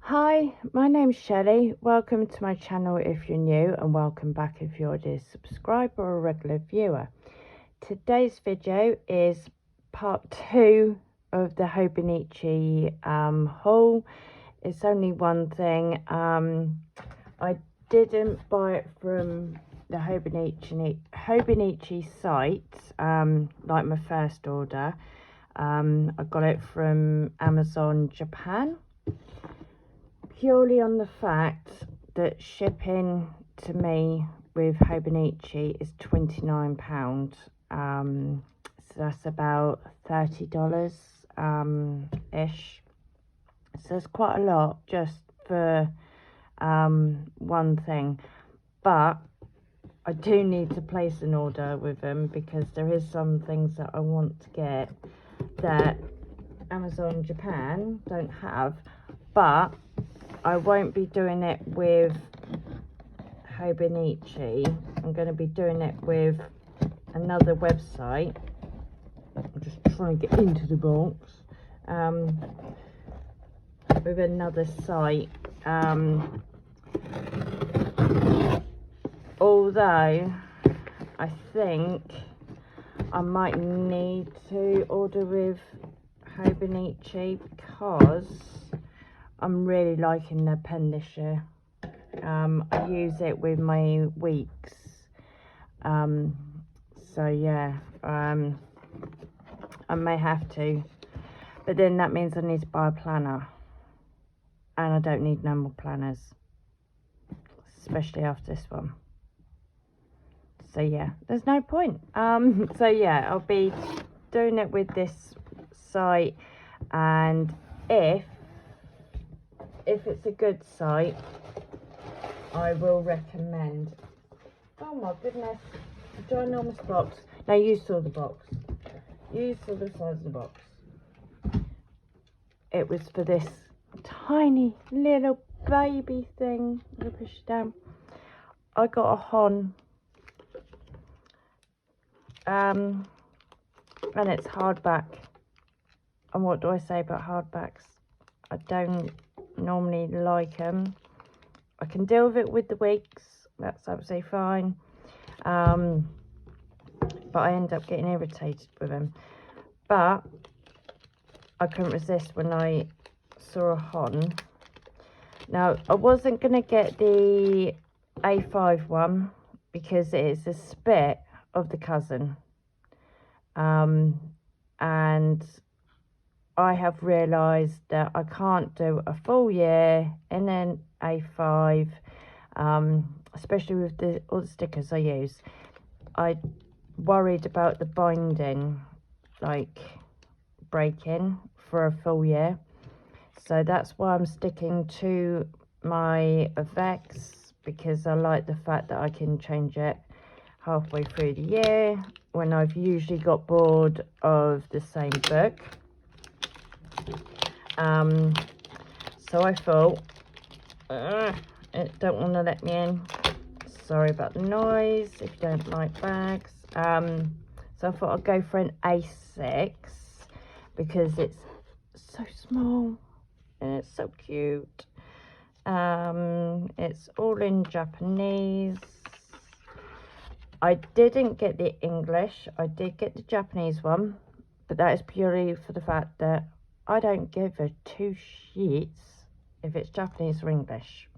Hi, my name's Shelley. Welcome to my channel if you're new, and welcome back if you're a subscriber or a regular viewer. Today's video is part 2 of the hobonichi haul. It's only one thing. I didn't buy it from the hobonichi site, like my first order. I got it from Amazon Japan, purely on the fact that shipping to me with hobonichi is £29. So that's about $30 ish. So it's quite a lot just for one thing. But I do need to place an order with them because there is some things that I want to get that Amazon Japan don't have, but I won't be doing it with hobonichi. I'm going to be doing it with another website. I'm just trying to get into the box. With another site. Although I think I might need to order with hobonichi because I'm really liking their pen this year. I use it with my weeks. So yeah, I may have to. But then that means I need to buy a planner. And I don't need no more planners. Especially after this one. So yeah, there's no point. So yeah, I'll be doing it with this site. And if it's a good site, I will recommend. Oh my goodness, a ginormous box. Now you saw the box. You saw the size of the box. It was for this tiny little baby thing. I'm gonna push it down. I got a hon. And it's hardback. And what do I say about hardbacks? I don't normally like them. I can deal with it with the weeks, that's absolutely fine, but I end up getting irritated with them. But I couldn't resist when I saw a hon. Now I wasn't going to get the A5 one because it is a spit of the cousin, and I have realised that I can't do a full year in an A5, especially with all the stickers I use. I worried about the binding, like, breaking for a full year. So that's why I'm sticking to my Avex, because I like the fact that I can change it halfway through the year when I've usually got bored of the same book. So I thought, it don't want to let me in. Sorry about the noise if you don't like bags. So I thought I'd go for an A6 because it's so small and it's so cute. It's all in Japanese. I didn't get the English. I did get the Japanese one, but that is purely for the fact that I don't give a two shits if it's Japanese or English,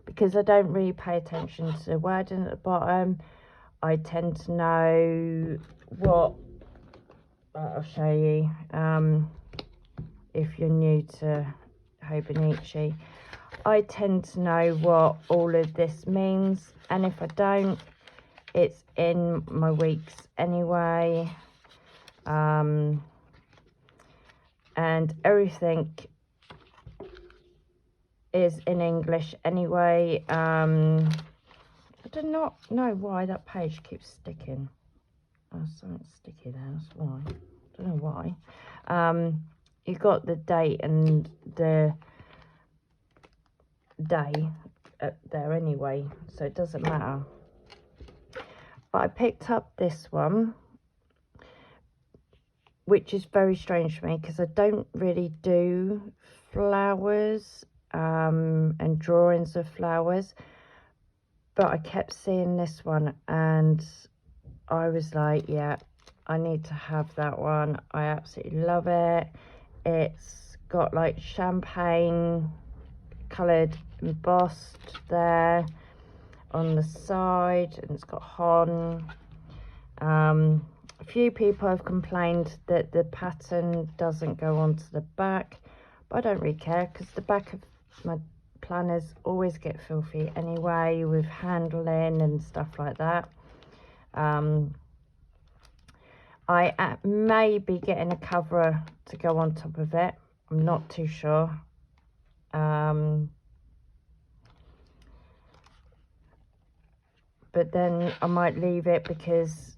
because I don't really pay attention to the wording at the bottom. I tend to know what, I'll show you, if you're new to hobonichi, I tend to know what all of this means, and if I don't, it's in my weeks anyway. And everything is in English anyway. I do not know why that page keeps sticking. Oh, something's sticky there, that's why. I don't know why. You got the date and the day up there anyway, so it doesn't matter. But I picked up this one, which is very strange for me because I don't really do flowers and drawings of flowers, but I kept seeing this one and I was like, yeah, I need to have that one. I absolutely love it. It's got like champagne coloured embossed there on the side, and it's got hon. A few people have complained that the pattern doesn't go onto the back, but I don't really care because the back of my planners always get filthy anyway with handling and stuff like that. I may be getting a cover to go on top of it. I'm not too sure. But then I might leave it because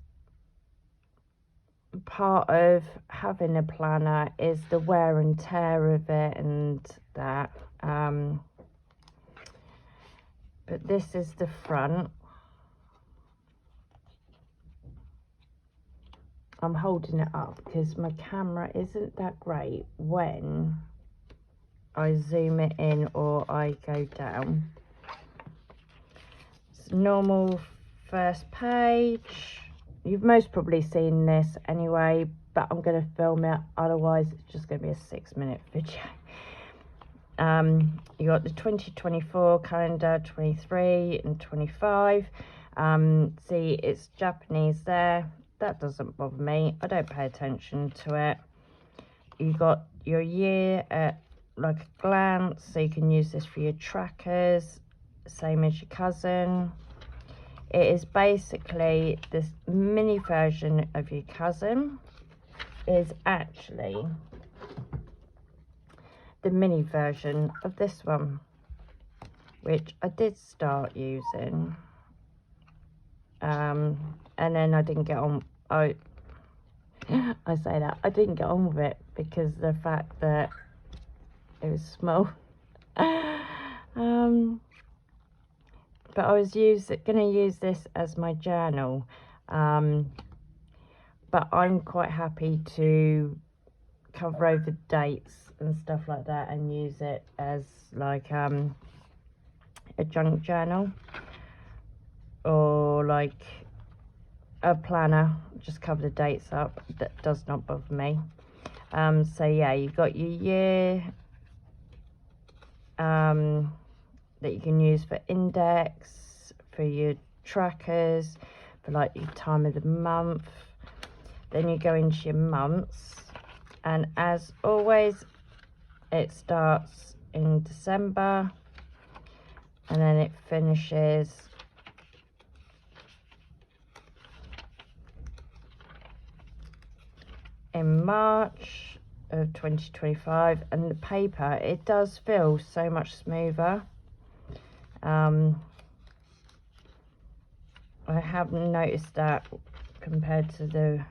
part of having a planner is the wear and tear of it and that. But this is the front. I'm holding it up because my camera isn't that great when I zoom it in or I go down. It's normal first page. You've most probably seen this anyway, but I'm going to film it, otherwise it's just going to be a 6-minute video. You got the 2024 calendar, 23 and 25. See, it's Japanese there. That doesn't bother me. I don't pay attention to it. You got your year at like a glance, so you can use this for your trackers, same as your cousin. It is basically this mini version of your cousin. Is actually the mini version of this one, which I did start using, and then I didn't get on. I say that I didn't get on with it because the fact that it was small. But I was gonna use this as my journal, but I'm quite happy to cover over dates and stuff like that and use it as like a junk journal or like a planner. Just cover the dates up. That does not bother me. So yeah, you got your year that you can use for index, for your trackers, for like your time of the month. Then you go into your months, and as always it starts in December and then it finishes in March of 2025. And the paper, it does feel so much smoother. I haven't noticed that compared to the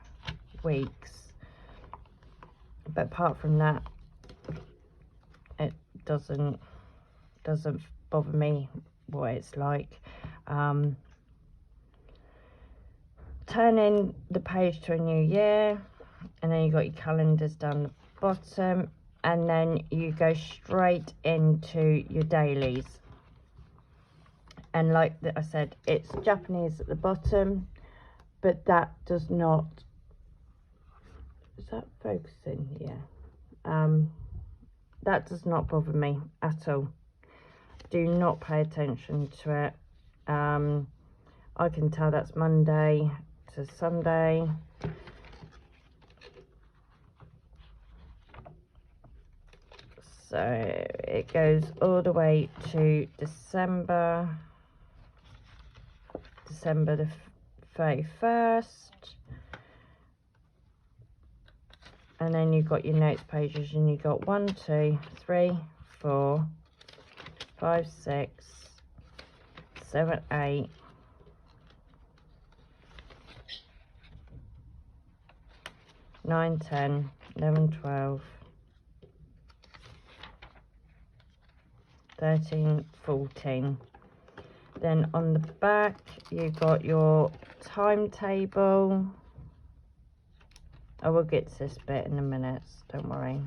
weeks, but apart from that, it doesn't bother me what it's like. Turning the page to a new year, and then you got your calendars down the bottom, and then you go straight into your dailies. And like I said, it's Japanese at the bottom, but that does not, is that focusing? Yeah. That does not bother me at all. Do not pay attention to it. I can tell that's Monday to Sunday. So it goes all the way to December the 31st. And then you've got your notes pages, and you've got 1, 2, 3, 4, 5, 6, 7, 8, 9, 10, 11, 12, 13, 14. Then on the back you've got your timetable. I will get to this bit in a minute, don't worry.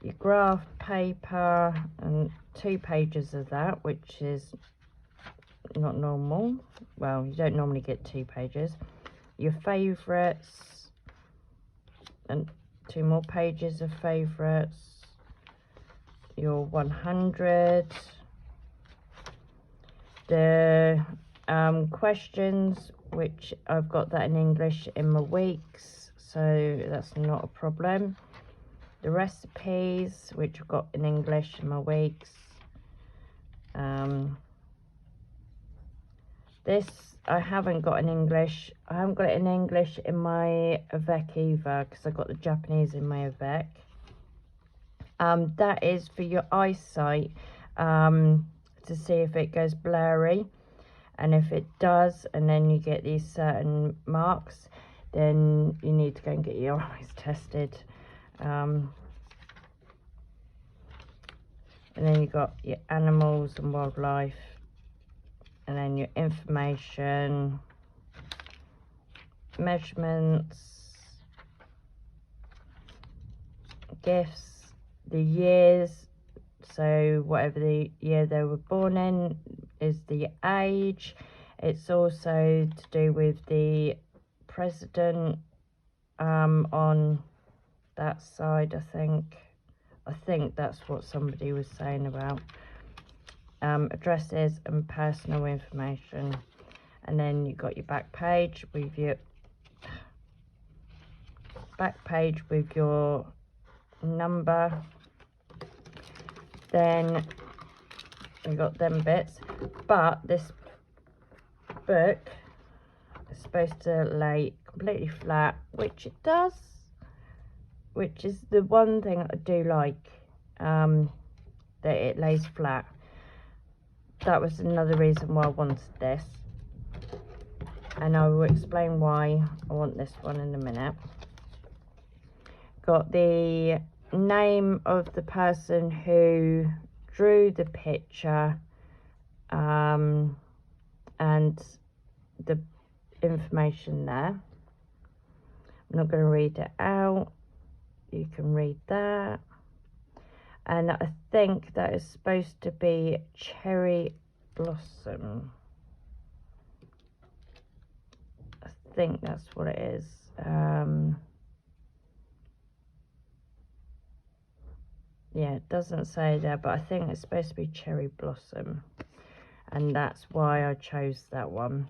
Your graph paper and 2 pages of that, which is not normal. Well, you don't normally get 2 pages. Your favourites and 2 more pages of favourites. Your 100. The questions, which I've got that in English in my weeks, so that's not a problem. The recipes, which I've got in English in my weeks. This I haven't got in English. I haven't got it in English in my avec either, because I got the Japanese in my avec. That is for your eyesight, to see if it goes blurry, and if it does, and then you get these certain marks, then you need to go and get your eyes tested. And then you got your animals and wildlife, and then your information, measurements, gifts, the years, so whatever the year they were born in is the age. It's also to do with the president on that side. I think that's what somebody was saying about addresses and personal information. And then you got your back page with your number. Then we got them bits, but this book is supposed to lay completely flat, which it does, which is the one thing I do like, that it lays flat. That was another reason why I wanted this, and I will explain why I want this one in a minute. Got the name of the person who drew the picture, and the information there. I'm not going to read it out, you can read that. And I think that is supposed to be cherry blossom. I think that's what it is. Yeah, it doesn't say there, but I think it's supposed to be cherry blossom, and that's why I chose that one.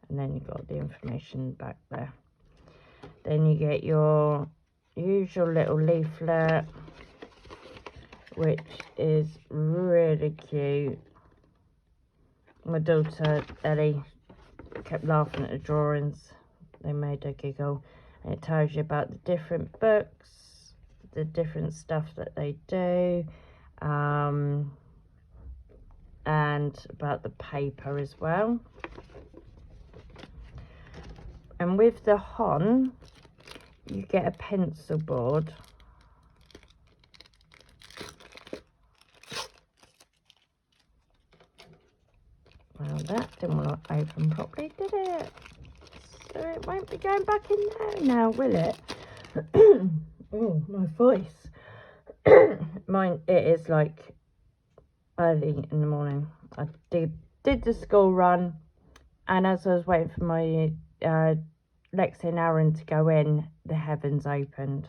And then you got the information back there. Then you get your usual little leaflet, which is really cute. My daughter Elle kept laughing at the drawings, they made her giggle. And it tells you about the different books, the different stuff that they do, and about the paper as well. And with the hon, you get a pencil board. Well, that didn't want to open properly, did it? So it won't be going back in there now, will it? Oh, my voice. Mine, it is like early in the morning. I did the school run, and as I was waiting for my Lexi and Aaron to go in, the heavens opened,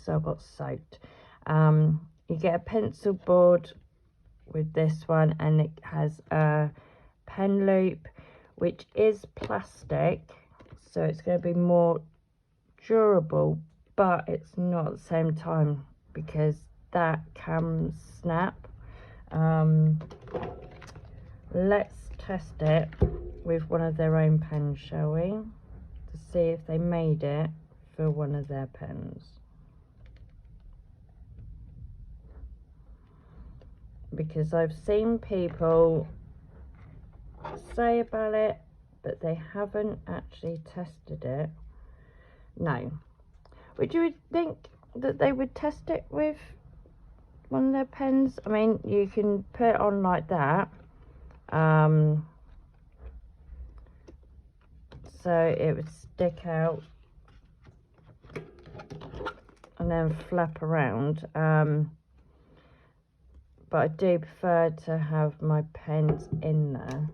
so I got soaked. You get a pencil board with this one, and it has a pen loop, which is plastic, so it's going to be more durable, but it's not at the same time, because that can snap. Let's test it with one of their own pens, shall we, to see if they made it for one of their pens. Because I've seen people say about it, but they haven't actually tested it. No. Would you think that they would test it with one of their pens? I mean, you can put it on like that, so it would stick out and then flap around. But I do prefer to have my pens in there.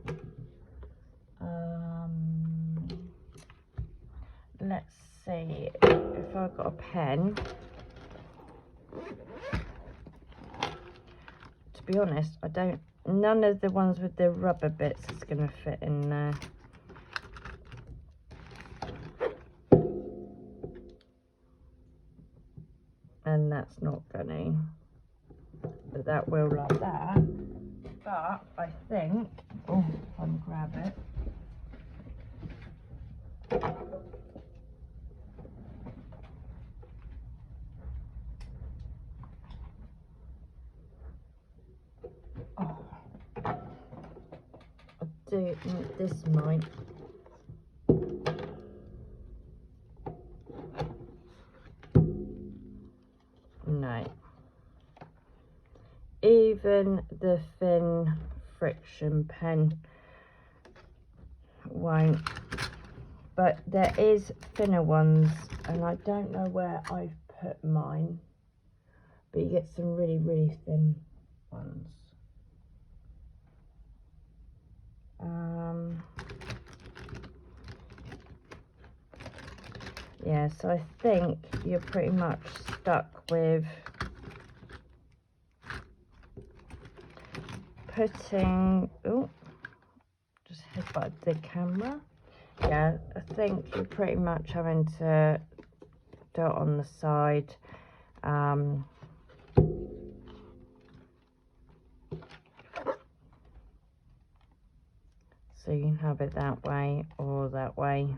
Let's see if I've got a pen. To be honest, none of the ones with the rubber bits is going to fit in there. And that's not gonna, but that will like that. But I think, oh, if I can grab it. Oh, I do think this might. No. Even the thin friction pen won't. But there is thinner ones, and I don't know where I've put mine. But you get some really, really thin ones. Yeah, so I think you're pretty much stuck with putting, oh, just headbutt the camera. Yeah, I think you're pretty much having to do it on the side. So you can have it that way or that way.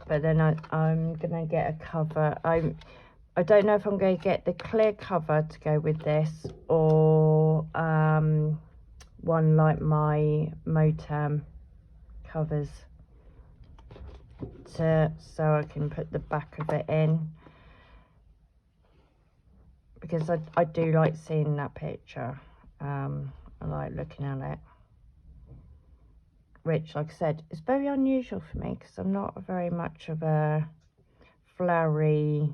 But then I'm gonna get a cover. I don't know if I'm going to get the clear cover to go with this, or one like my Motam covers, so I can put the back of it in, because I do like seeing that picture. I like looking at it, which, like I said, is very unusual for me, because I'm not very much of a flowery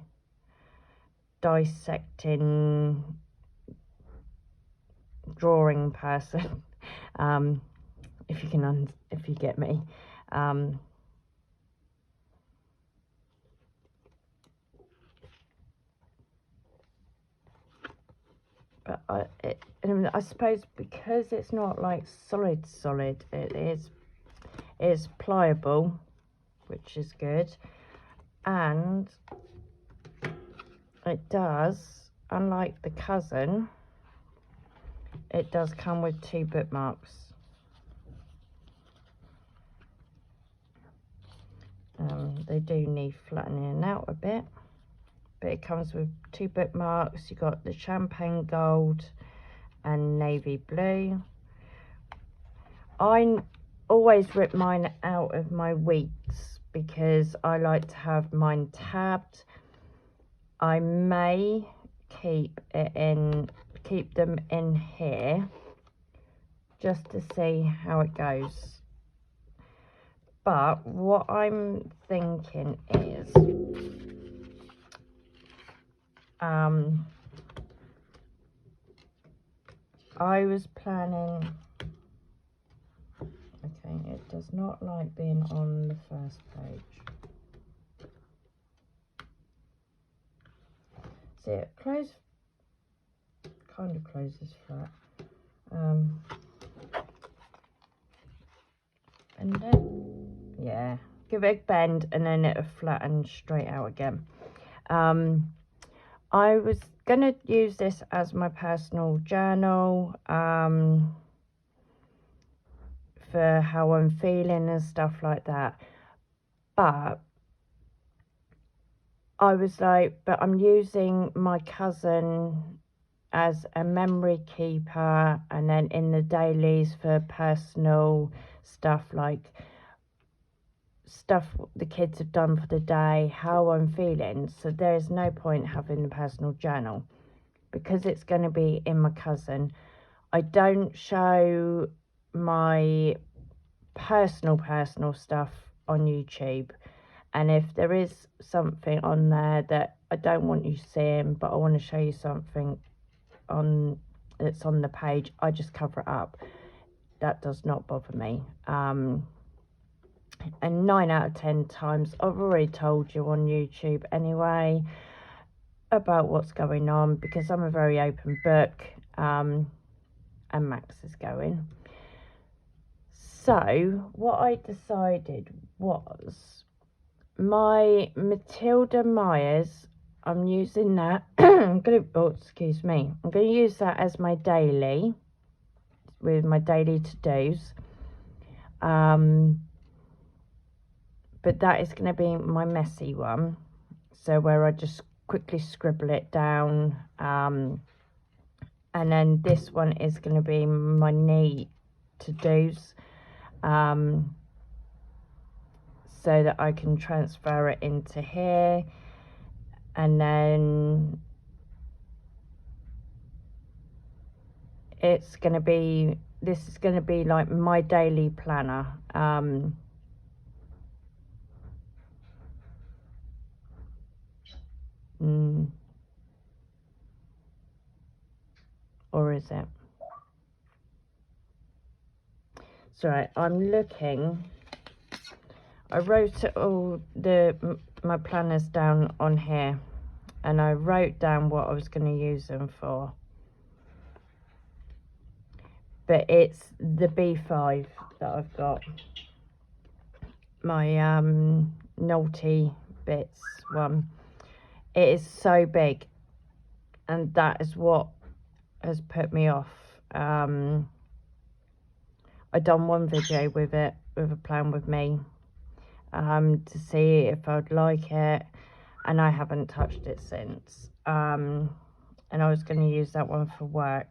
dissecting drawing person. If you get me. But I suppose because it's not like solid, it is pliable, which is good, and it does, unlike the cousin, it does come with 2 bookmarks. They do need flattening out a bit, but it comes with 2 bookmarks. You got the champagne gold and navy blue. I always rip mine out of my weeks because I like to have mine tabbed. I may keep them in here just to see how it goes. But what I'm thinking is, I was planning, okay, it does not like being on the first page. See, it kind of closes flat. And then, yeah, give it a bend and then it'll flatten straight out again. I was going to use this as my personal journal, for how I'm feeling and stuff like that. But I was like, but I'm using my cousin as a memory keeper, and then in the dailies for personal stuff, like stuff the kids have done for the day, how I'm feeling. So there's no point having the personal journal, because it's going to be in my cousin. I don't show my personal stuff on YouTube, And if there is something on there that I don't want you seeing, but I want to show you something on that's on the page, I just cover it up. That does not bother me. And 9 out of 10 times I've already told you on YouTube anyway about what's going on, because I'm a very open book, and Max is going. So what I decided was my Matilda Myers, I'm using that I'm gonna, oh excuse me, I'm gonna use that as my daily, with my daily to-dos, but that is going to be my messy one, so where I just quickly scribble it down, and then this one is going to be my neat to-dos, so that I can transfer it into here. And then it's going to be, this is going to be like my daily planner. Or is it? Sorry, I'm looking. I wrote all my planners down on here, and I wrote down what I was going to use them for. But it's the B5 that I've got. My naughty bits one. It is so big, and that is what has put me off. I done one video with it, with a plan with me, to see if I'd like it, and I haven't touched it since. And I was going to use that one for work.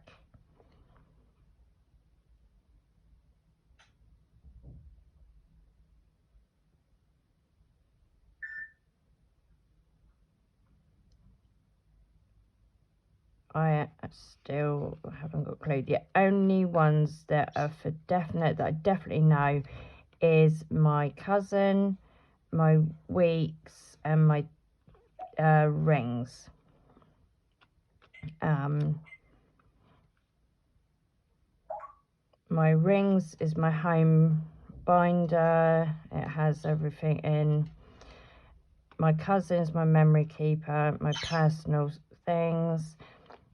I still haven't got a clue. The only ones that are for definite, that I definitely know, is my cousin, my weeks, and my rings. My rings is my home binder. It has everything in. My cousin's my memory keeper, my personal things.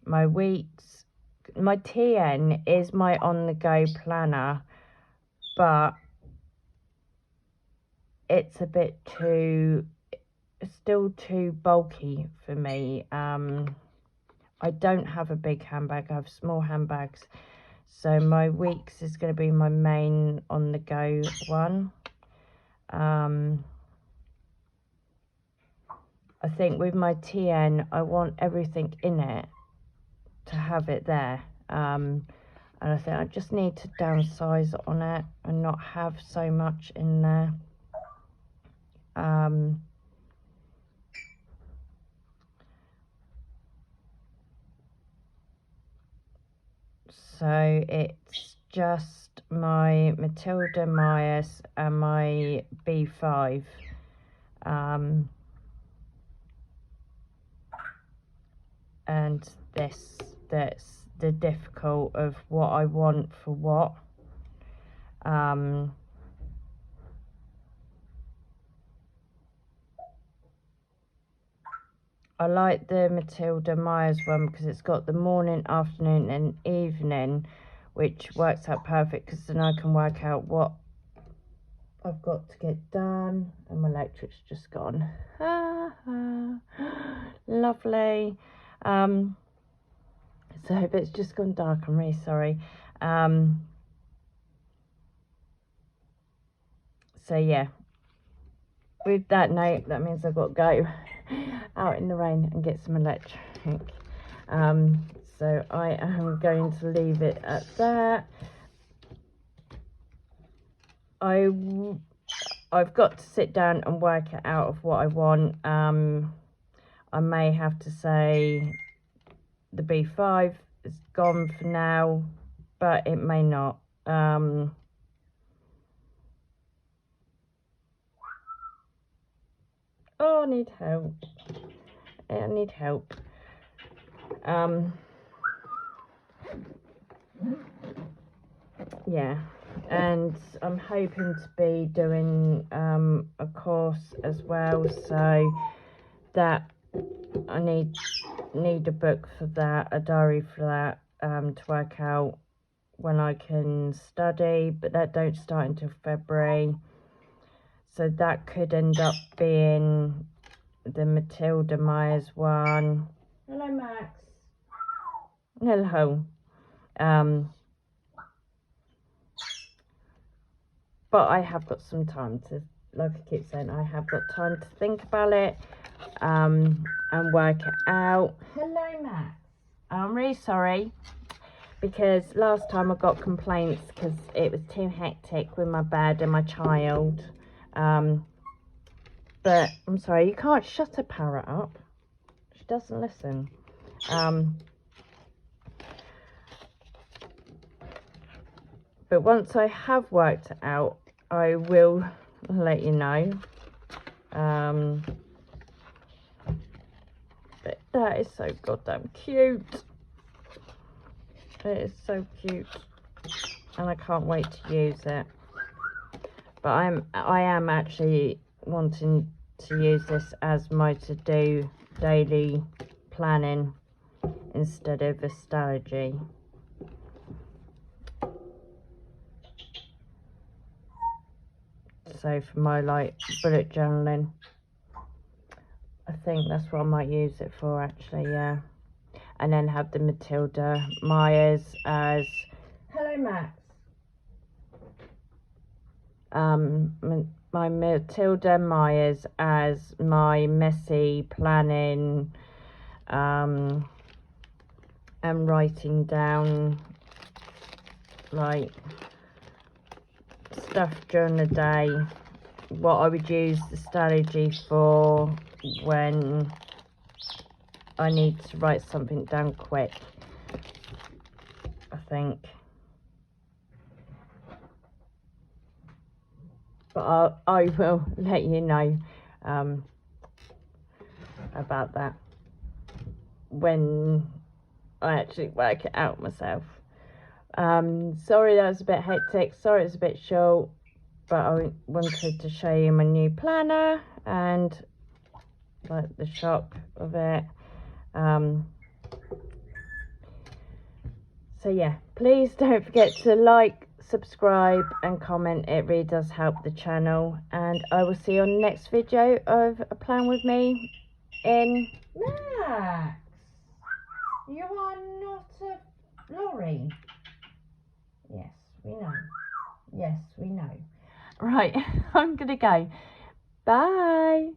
My weeks, my TN is my on-the-go planner, but it's a bit too, still too bulky for me. I don't have a big handbag, I have small handbags, so my weeks is going to be my main on-the-go one. I think with my TN, I want everything in it to have it there, and I think I just need to downsize on it and not have so much in there. So it's just my Matilda Myers and my B5, and that's the difficult of what I want for what. I like the Matilda Myers one because it's got the morning, afternoon and evening, which works out perfect, because then I can work out what I've got to get done. And my electric's just gone. Lovely. So if it's just gone dark, I'm really sorry. So yeah, with that note, that means I've got to go out in the rain and get some electric. So I am going to leave it at that. I've got to sit down and work it out of what I want. I may have to say the B5 is gone for now, but it may not. Oh, I need help. I need help. Yeah, and I'm hoping to be doing a course as well, so that I need a book for that, a diary for that, to work out when I can study, but that don't start until February, so that could end up being the Matilda Myers one. Hello, Max. Hello. But I have got some time to, like I keep saying, I have got time to think about it, and work it out. Hello, Max. I'm really sorry, because last time I got complaints because it was too hectic with my bed and my child. But I'm sorry, you can't shut a parrot up. She doesn't listen. But once I have worked it out, I will let you know. But that is so goddamn cute. It is so cute, and I can't wait to use it. But I am actually wanting to use this as my to-do daily planning instead of astrology. So for my like bullet journaling, I think that's what I might use it for actually, yeah. And then have the Matilda Myers as, hello Max, my Matilda Myers as my messy planning, and writing down like stuff during the day, what I would use the strategy for when I need to write something down quick, I think. But I will let you know about that when I actually work it out myself. Sorry that was a bit hectic, sorry it's a bit short, but I wanted to show you my new planner and like the shock of it. So yeah, please don't forget to like, subscribe and comment. It really does help the channel, and I will see you on the next video of a plan with me in Max. You are not a lorry. Yes, we know. Yes, we know. Right, I'm gonna go. Bye.